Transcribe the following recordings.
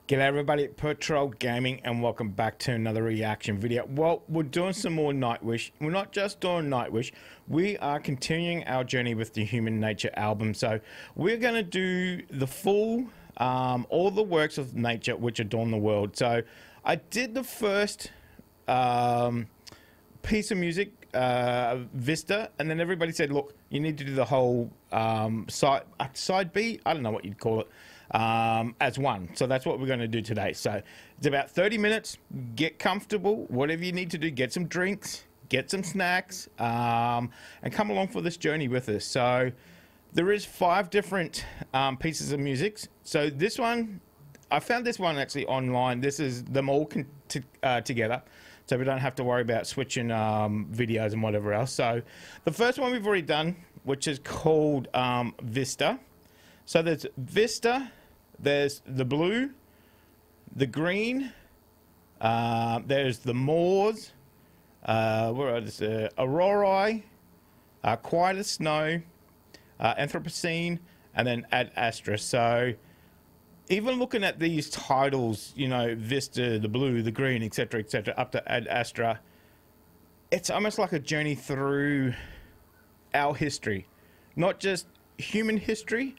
G'day everybody, Patrol Gaming, and welcome back to another reaction video. Well, we're doing some more Nightwish. We're not just doing Nightwish, we are continuing our journey with the Human Nature album. So we're going to do the full, all the works of nature which adorn the world. So I did the first piece of music, Vista, and then everybody said, look, you need to do the whole side B, I don't know what you'd call it, as one. So that's what we're going to do today. So it's about 30 minutes. Get comfortable, whatever you need to do. Get some drinks, get some snacks, and come along for this journey with us. So there is 5 different pieces of music. So this one, I found this one actually online. This is them all together, so we don't have to worry about switching videos and whatever else. So the first one we've already done, which is called Vista. So there's Vista, there's the blue, the green, there's the moors, where is Aurora, Quiet as Snow, Anthropocene, and then Ad Astra. So even looking at these titles, you know, Vista, the blue, the green, etc., up to Ad Astra, it's almost like a journey through our history, not just human history,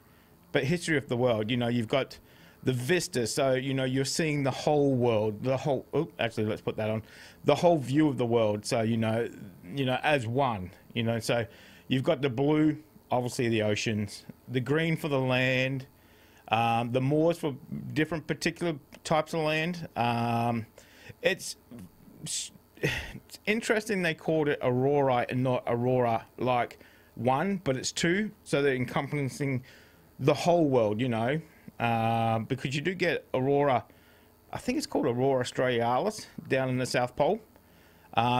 but history of the world. You know, you've got the Vista, so you know you're seeing the whole world, the whole. Oh, actually, let's put that on. The whole view of the world. So you know, as one. You know, so you've got the blue, obviously the oceans, the green for the land, the moors for different particular types of land. It's interesting they called it Aurora and not Aurora like one, but it's 2, so they're encompassing the whole world, you know, because you do get Aurora, I think it's called Aurora Australis down in the South Pole.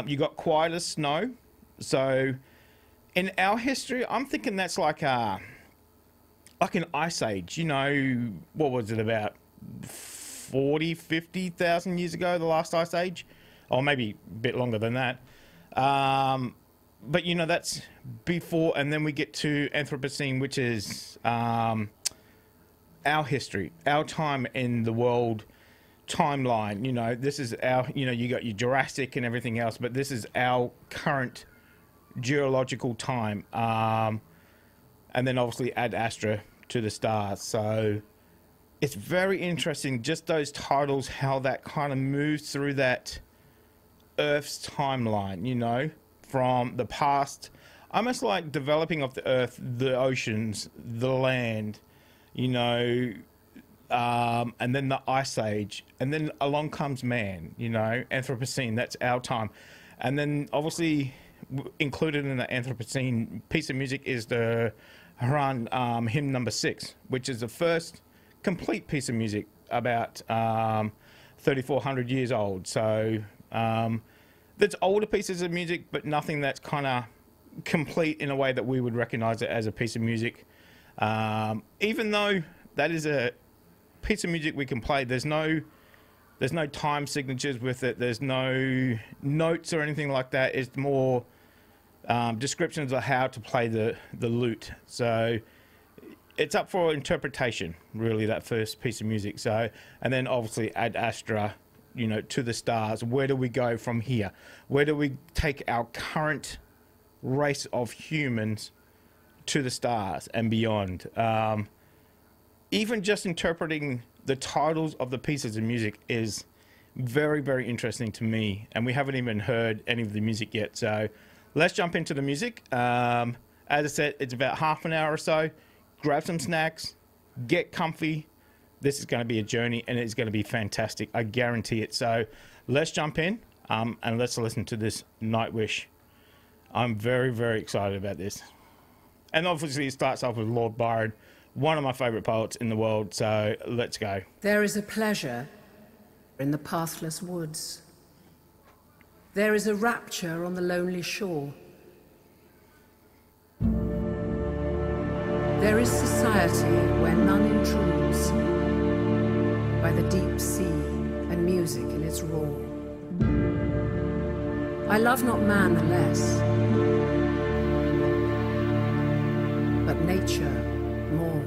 You got Quiet as Snow. So in our history, I'm thinking that's like an ice age, you know, what was it, about 50,000 years ago, the last ice age, or maybe a bit longer than that. But you know, that's before, and then we get to Anthropocene, which is our history, our time in the world timeline. You know, this is our, you know, you got your Jurassic and everything else, but this is our current geological time. And then obviously Ad Astra, to the stars. So it's very interesting, just those titles, how that kind of moves through that Earth's timeline, you know, from the past, almost like developing of the earth, the oceans, the land, you know, and then the ice age, and then along comes man, you know, Anthropocene, that's our time. And then obviously included in the Anthropocene piece of music is the Haran hymn number 6, which is the first complete piece of music, about 3,400 years old. So that's older pieces of music, but nothing that's kind of complete in a way that we would recognize it as a piece of music. Even though that is a piece of music we can play, there's no time signatures with it. There's no notes or anything like that. It's more descriptions of how to play the lute. So it's up for interpretation, really, that first piece of music. So, and then obviously Ad Astra, you know, to the stars. Where do we go from here? Where do we take our current race of humans to the stars and beyond? Even just interpreting the titles of the pieces of music is very, very interesting to me, and we haven't even heard any of the music yet. So let's jump into the music. As I said, it's about half an hour or so. Grab some snacks, get comfy. This is going to be a journey, and it's going to be fantastic. I guarantee it. So let's jump in and let's listen to this Nightwish. I'm very, very excited about this. And obviously it starts off with Lord Byron, one of my favourite poets in the world. So let's go. There is a pleasure in the pathless woods. There is a rapture on the lonely shore. There is society where none intrudes, by the deep sea and music in its roar. I love not man the less, but nature more.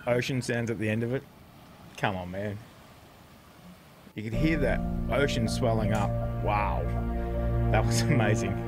ocean sounds at the end of it. Come on, man. You could hear that ocean swelling up. Wow. That was amazing.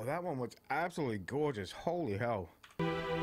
That one was absolutely gorgeous. Holy hell. Wow.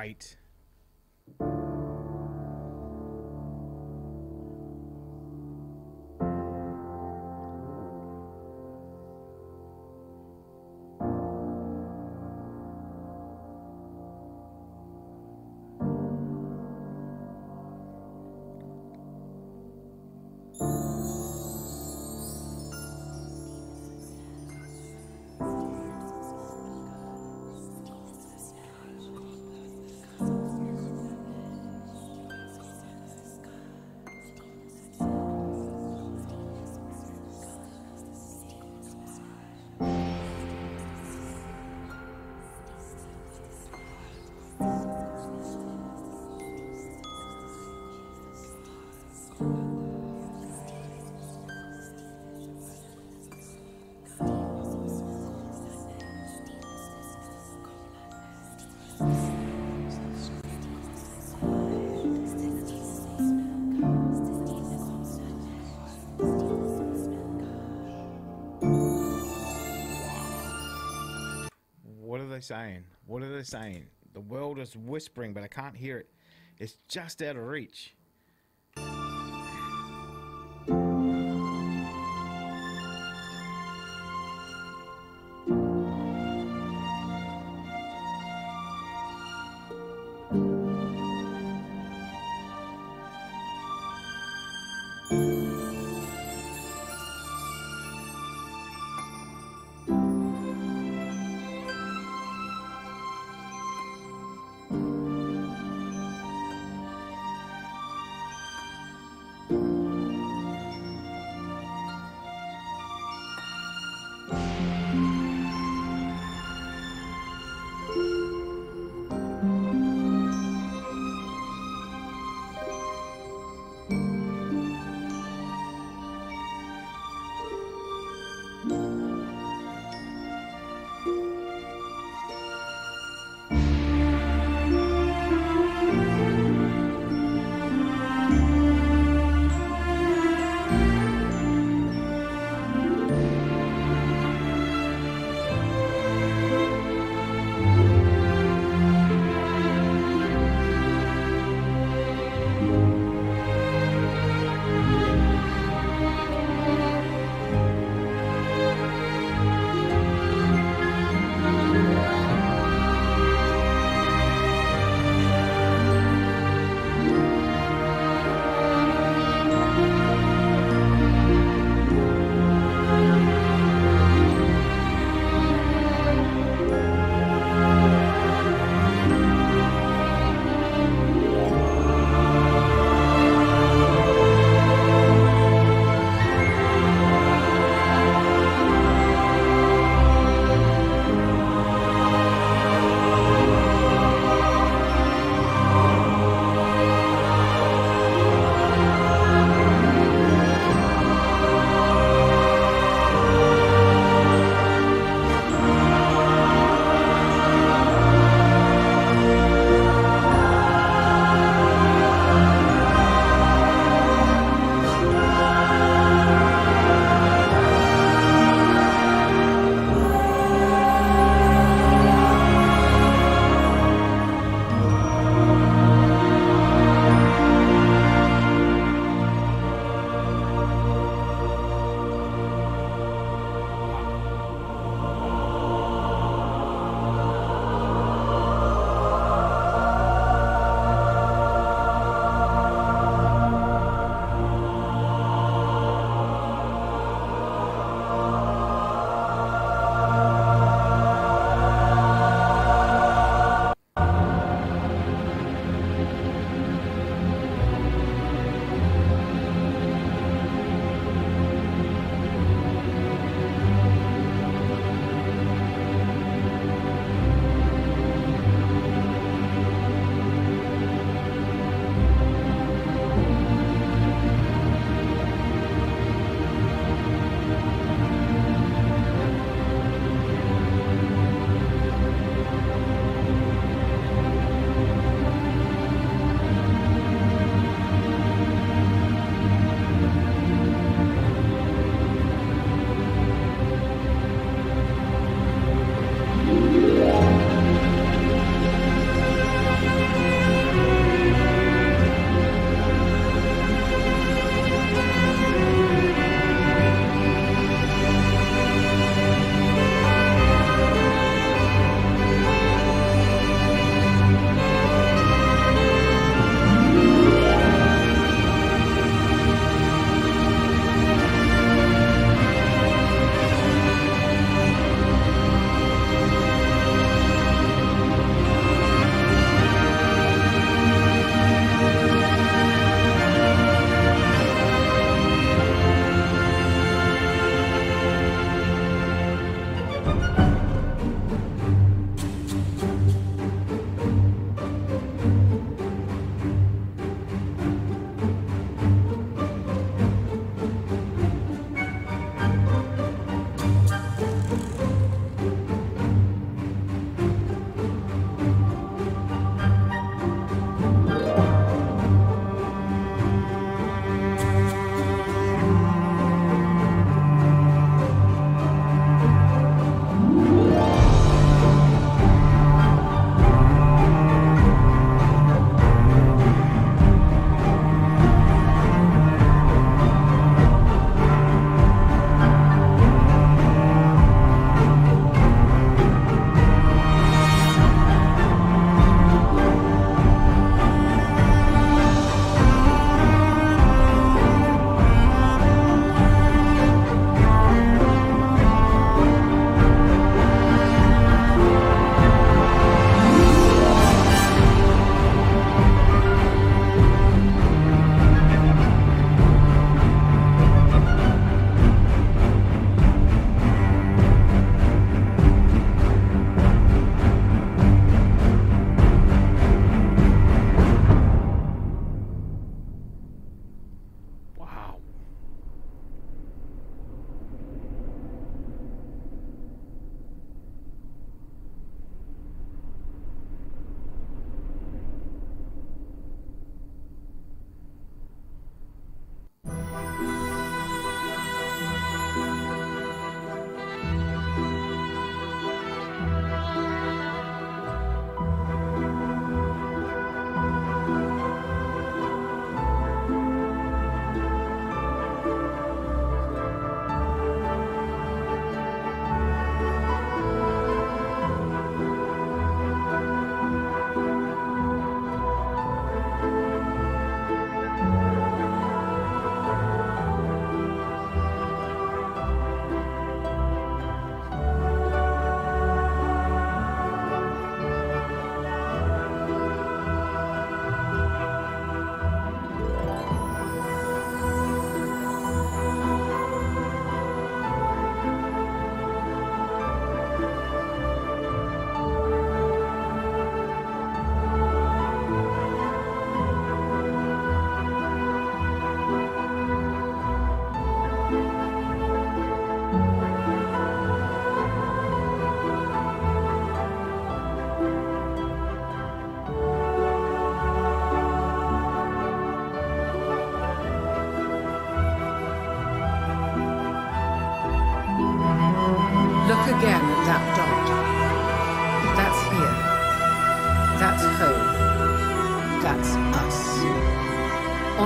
great. What are they saying? What are they saying? The world is whispering, but I can't hear it. It's just out of reach.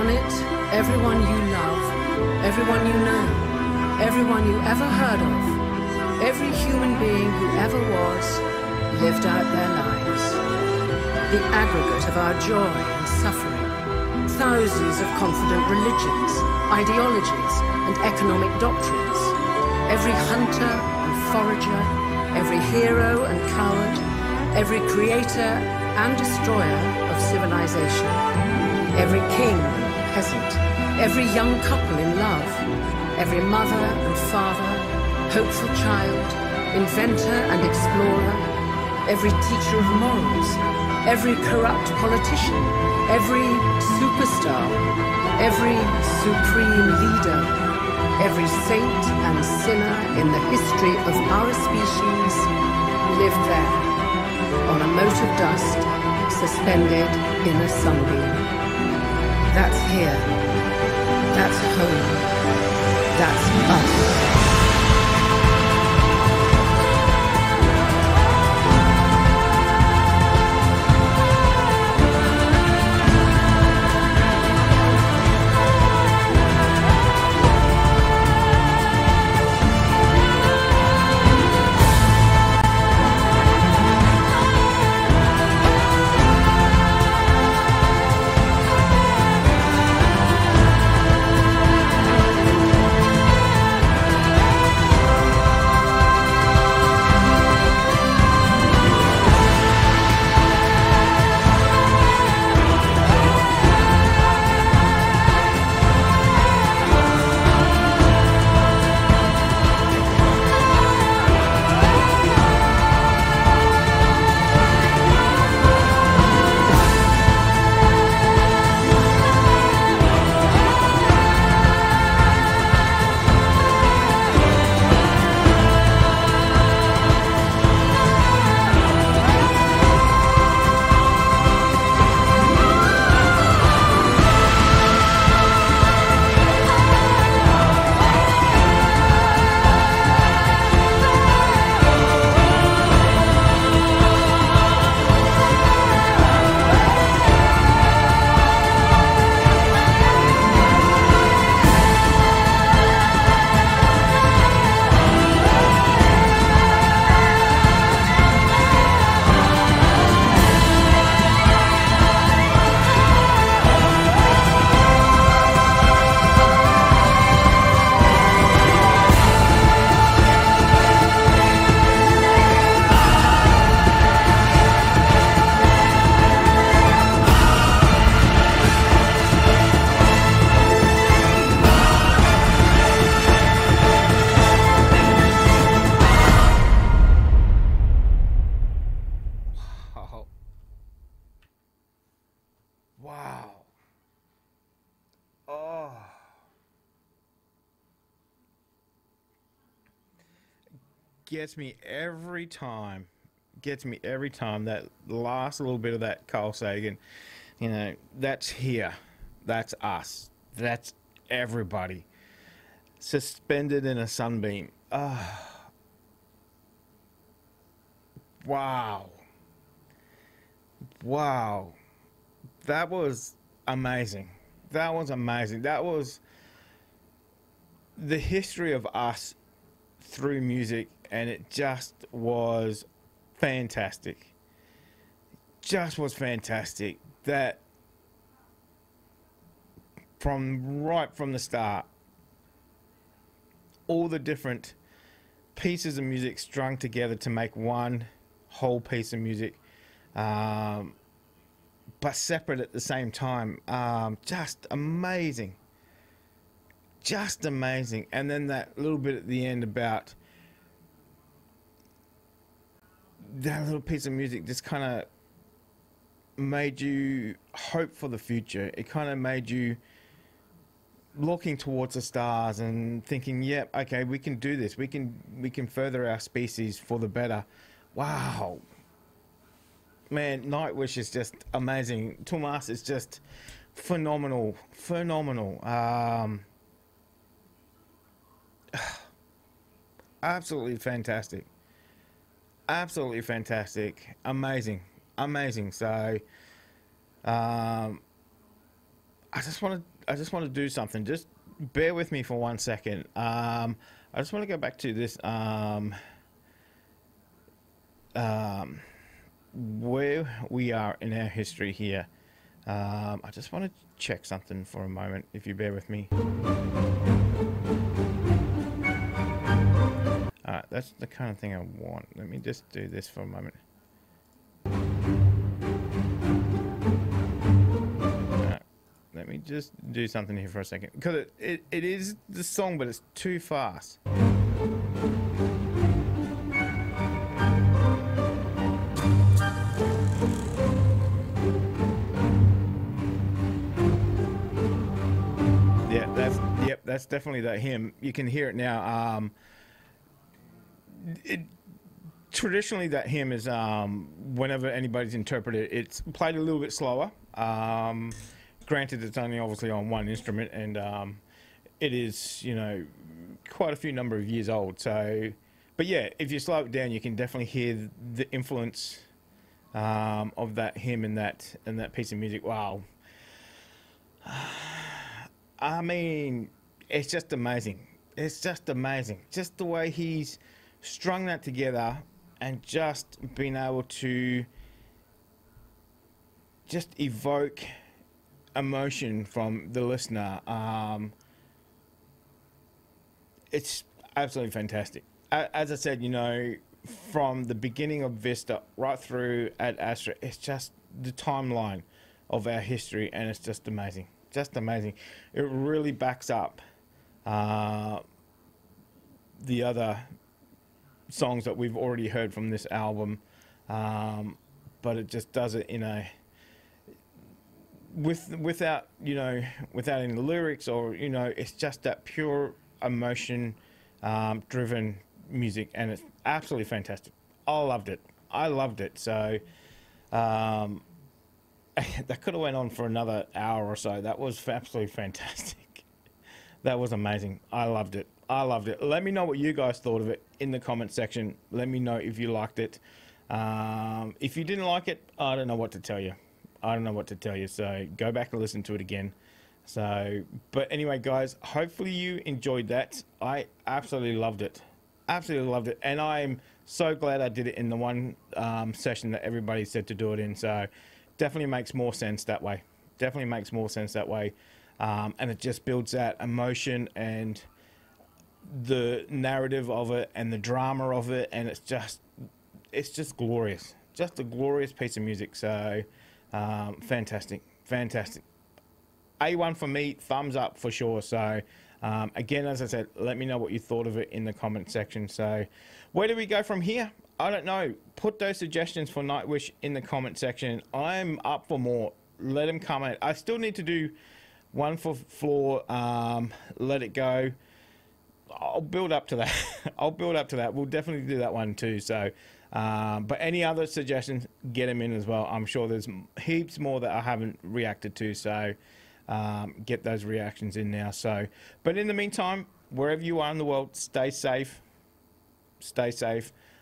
on it, everyone you love, everyone you know, everyone you ever heard of, every human being who ever was, lived out their lives. The aggregate of our joy and suffering, thousands of confident religions, ideologies, and economic doctrines, every hunter and forager, every hero and coward, every creator and destroyer of civilization, every king and peasant, every young couple in love, every mother and father, hopeful child, inventor and explorer, every teacher of morals, every corrupt politician, every superstar, every supreme leader, every saint and sinner in the history of our species lived there, on a mote of dust, suspended in a sunbeam. That's here. That's home. That's us. Wow. Oh. Gets me every time. Gets me every time. That last little bit of that Carl Sagan. You know, that's here. That's us. That's everybody. Suspended in a sunbeam. Wow. Wow. That was amazing. That was amazing. That was the history of us through music, and it just was fantastic. Just was fantastic. That right from the start, all the different pieces of music strung together to make one whole piece of music, but separate at the same time. Just amazing. Just amazing. And then that little bit at the end about that little piece of music just kind of made you hope for the future. It kind of made you looking towards the stars and thinking, yep, okay, we can do this. We can further our species for the better. Wow. Man, Nightwish is just amazing. Tomas is just phenomenal. Phenomenal. Absolutely fantastic. Absolutely fantastic. Amazing. Amazing. So, I just want to do something. Just bear with me for 1 second. I just want to go back to this where we are in our history here. I just want to check something for a moment, if you bear with me. Alright, that's the kind of thing I want. Let me just do this for a moment. Alright, let me just do something here for a second. Because it is the song, but it's too fast. That's definitely that hymn. You can hear it now. Traditionally, that hymn is whenever anybody's interpreted, it's played a little bit slower. Granted, it's only obviously on one instrument, and it is, you know, quite a few number of years old. So, but yeah, if you slow it down, you can definitely hear the influence of that hymn and that piece of music. Wow. I mean, it's just amazing. It's just amazing. Just the way he's strung that together and just been able to just evoke emotion from the listener. It's absolutely fantastic. As I said, you know, from the beginning of Vista right through Ad Astra, it's just the timeline of our history, and it's just amazing. Just amazing. It really backs up the other songs that we've already heard from this album, but it just does it in a without any lyrics, or it's just that pure emotion driven music, and it's absolutely fantastic. I loved it. So that could have went on for another hour or so. That was absolutely fantastic. That was amazing. I loved it. Let me know what you guys thought of it in the comment section. Let me know if you liked it. If you didn't like it, I don't know what to tell you. So go back and listen to it again. So, but anyway, guys, hopefully you enjoyed that. I absolutely loved it. And I'm so glad I did it in the one session that everybody said to do it in. So definitely makes more sense that way. And it just builds that emotion and the narrative of it and the drama of it, and it's just glorious. Just a glorious piece of music. So fantastic. A1 for me, thumbs up for sure. So again, as I said, let me know what you thought of it in the comment section. So where do we go from here? I don't know. Put those suggestions for Nightwish in the comment section. I'm up for more. Let them comment. I still need to do one for Floor, Let It Go. I'll build up to that. We'll definitely do that one too. So, but any other suggestions, get them in as well. I'm sure there's heaps more that I haven't reacted to. So, get those reactions in now. So, but in the meantime, wherever you are in the world, stay safe.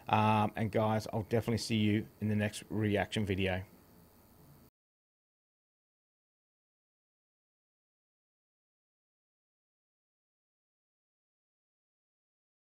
And guys, I'll definitely see you in the next reaction video.